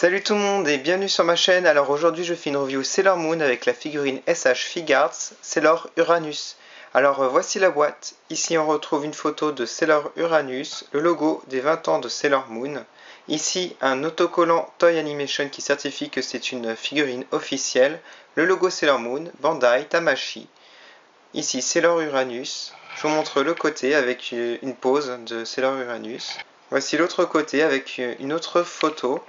Salut tout le monde et bienvenue sur ma chaîne. Alors aujourd'hui je fais une review Sailor Moon avec la figurine SH Figuarts Sailor Uranus. Alors voici la boîte. Ici on retrouve une photo de Sailor Uranus, le logo des 20 ans de Sailor Moon. Ici un autocollant Toy Animation qui certifie que c'est une figurine officielle. Le logo Sailor Moon, Bandai, Tamashii. Ici Sailor Uranus. Je vous montre le côté avec une pose de Sailor Uranus. Voici l'autre côté avec une autre photo.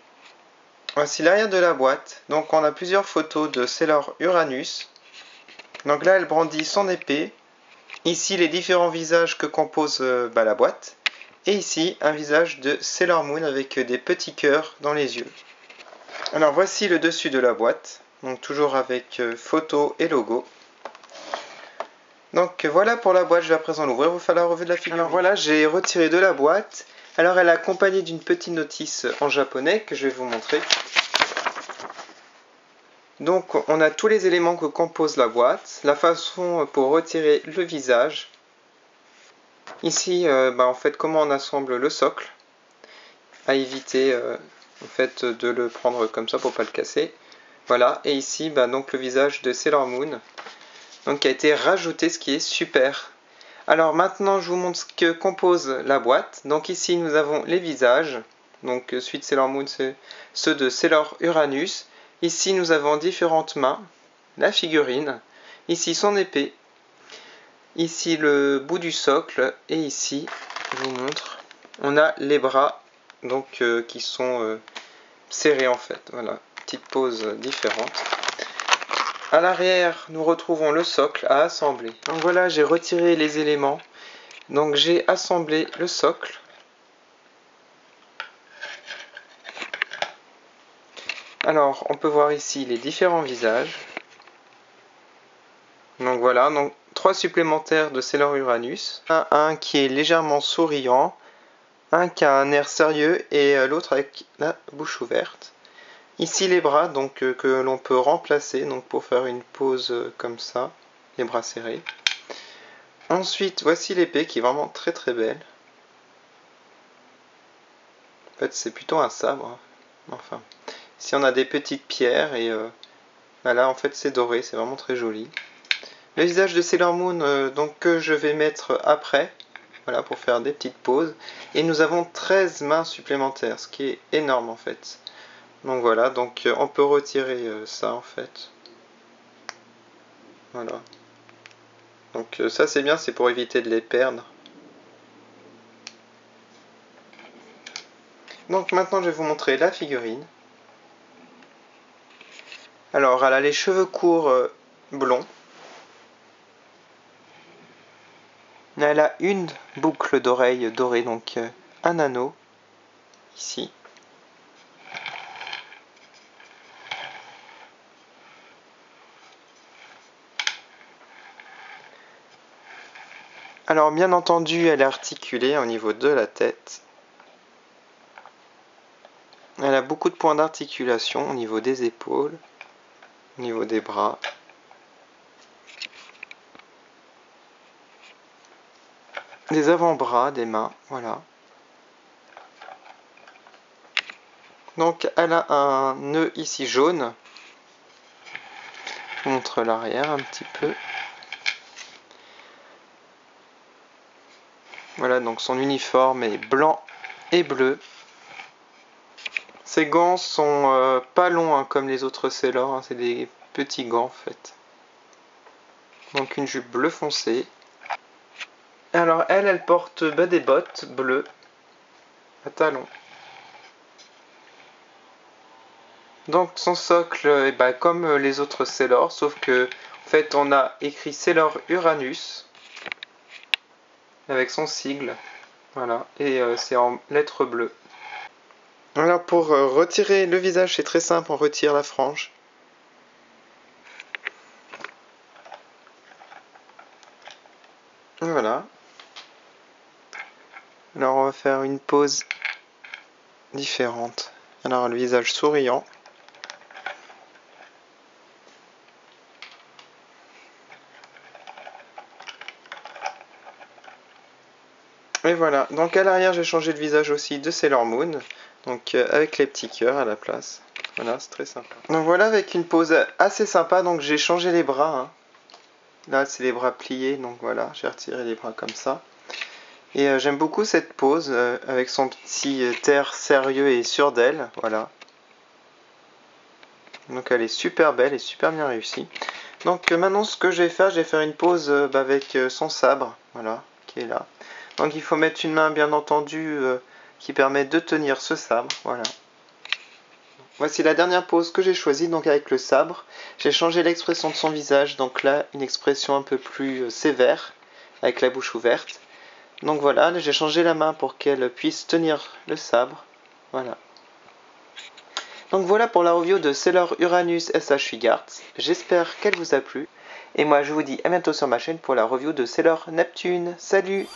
Voici l'arrière de la boîte. Donc on a plusieurs photos de Sailor Uranus. Donc là elle brandit son épée. Ici les différents visages que compose la boîte. Et ici un visage de Sailor Moon avec des petits cœurs dans les yeux. Alors voici le dessus de la boîte. Donc toujours avec photo et logo. Donc voilà pour la boîte, je vais à présent l'ouvrir, vous faire la revue de la figurine. Alors voilà, j'ai retiré de la boîte. Alors elle est accompagnée d'une petite notice en japonais que je vais vous montrer. Donc on a tous les éléments que compose la boîte, la façon pour retirer le visage. Ici en fait comment on assemble le socle, à éviter en fait de le prendre comme ça pour pas le casser. Voilà, et ici donc le visage de Sailor Moon, donc qui a été rajouté, ce qui est super. Alors maintenant je vous montre ce que compose la boîte. Donc ici nous avons les visages, donc suite Sailor Moon c'est ceux de Sailor Uranus. Ici nous avons différentes mains, la figurine, ici son épée, ici le bout du socle, et ici, je vous montre, on a les bras donc qui sont serrés en fait. Voilà, petite pose différente. À l'arrière, nous retrouvons le socle à assembler. Donc voilà, j'ai retiré les éléments. Donc j'ai assemblé le socle. Alors, on peut voir ici les différents visages. Donc voilà, donc 3 supplémentaires de Sailor Uranus. Un qui est légèrement souriant, un qui a un air sérieux et l'autre avec la bouche ouverte. Ici les bras donc que l'on peut remplacer donc pour faire une pose comme ça, les bras serrés. Ensuite, voici l'épée qui est vraiment très très belle. En fait, c'est plutôt un sabre. Enfin, ici on a des petites pierres et là en fait c'est doré, c'est vraiment très joli. Le visage de Sailor Moon donc que je vais mettre après, voilà, pour faire des petites pauses. Et nous avons 13 mains supplémentaires, ce qui est énorme en fait. Donc voilà, donc on peut retirer ça en fait. Voilà. Donc ça c'est bien, c'est pour éviter de les perdre. Donc maintenant je vais vous montrer la figurine. Alors elle a les cheveux courts blonds. Elle a une boucle d'oreille dorée, donc un anneau ici. Alors bien entendu elle est articulée au niveau de la tête. Elle a beaucoup de points d'articulation au niveau des épaules, au niveau des bras. Des avant-bras, des mains, voilà. Donc elle a un nœud ici jaune. Je vous montre l'arrière un petit peu. Voilà, donc son uniforme est blanc et bleu. Ses gants sont pas longs hein, comme les autres Sailor, hein, c'est des petits gants en fait. Donc une jupe bleu foncé. Alors elle porte des bottes bleues à talons. Donc son socle est comme les autres Sailor, sauf que en fait on a écrit Sailor Uranus avec son sigle, voilà, et c'est en lettres bleues. Alors pour retirer le visage c'est très simple, on retire la frange. Voilà. Alors on va faire une pose différente. Alors le visage souriant. Et voilà, donc à l'arrière j'ai changé le visage aussi de Sailor Moon. Donc avec les petits cœurs à la place. Voilà, c'est très sympa. Donc voilà, avec une pose assez sympa, donc j'ai changé les bras. Hein. Là, c'est les bras pliés, donc voilà, j'ai retiré les bras comme ça. Et j'aime beaucoup cette pose, avec son petit air sérieux et sûr d'elle, voilà. Donc elle est super belle et super bien réussie. Donc maintenant, ce que je vais faire une pose avec son sabre, voilà, qui est là. Donc il faut mettre une main, bien entendu, qui permet de tenir ce sabre, voilà. Voici la dernière pose que j'ai choisie, donc avec le sabre. J'ai changé l'expression de son visage, donc là, une expression un peu plus sévère, avec la bouche ouverte. Donc voilà, j'ai changé la main pour qu'elle puisse tenir le sabre. Voilà. Donc voilà pour la review de Sailor Uranus SH Figuarts. J'espère qu'elle vous a plu. Et moi, je vous dis à bientôt sur ma chaîne pour la review de Sailor Neptune. Salut!